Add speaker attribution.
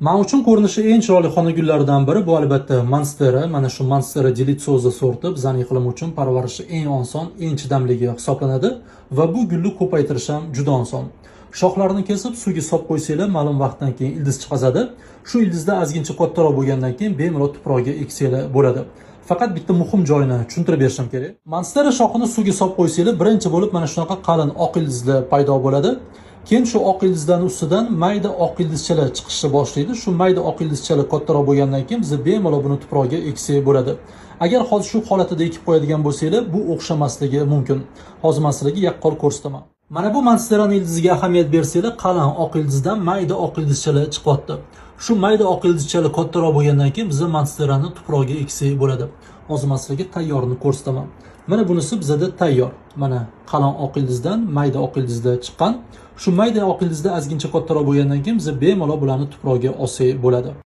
Speaker 1: Men uchun ko'rinishi eng chiroyli xona gullaridan biri bu albatta Monstera. Mana shu Monstera Deliziosa sorti bizning iqlim uchun parvarishi eng oson, eng chidamligi hisoblanadi va bu gulni ko'paytirish ham juda oson. Shoxlarini kesib suvga solib qo'ysanglar, ma'lum vaqtdan keyin ildiz chiqazadi. Shu ildizda ozgincha kattaroq bo'lgandan keyin bemalol tuproqga eksanglar bo'ladi. Faqat bitta muhim joyini tushuntirib berishim kerak. Monstera shoxini suvga solib qo'ysanglar, birinchi bo'lib mana shunaqa qalin oq ildizlar paydo bo'ladi. Keyin shu oq ildizlarning ustidan mayda oq ildizchalar chiqishni boshlaydi. Shu mayda oq ildizchalar kattaroq bo'lgandan keyin biz bemalol buni tuproqga eksak bo'ladi. Agar hozir shu holatida ekib qo'yadigan bo'lsanglar, bu o'xshamasligi mumkin. Hozir men sizlarga yaqqol ko'rsataman. Mana bu Monsteraning ildiziga ahamiyat bersanglar, qalin oq ildizdan mayda oq ildizchalar chiqyapti. Shu mayda oq ildizchalar kattaroq bo'lgandan keyin biz Monsterani tuproqga eksak bo'ladi. Hozir men sizlarga tayyorini ko'rsataman. Mana bunisi bizda tayyor. Mana qalin oq ildizdan mayda oq ildizlar chiqqan. Shu mayda oq ildizda ozgincha kattaroq bo'lgandan keyin biz bemalol bularni tuproqga olsak bo'ladi.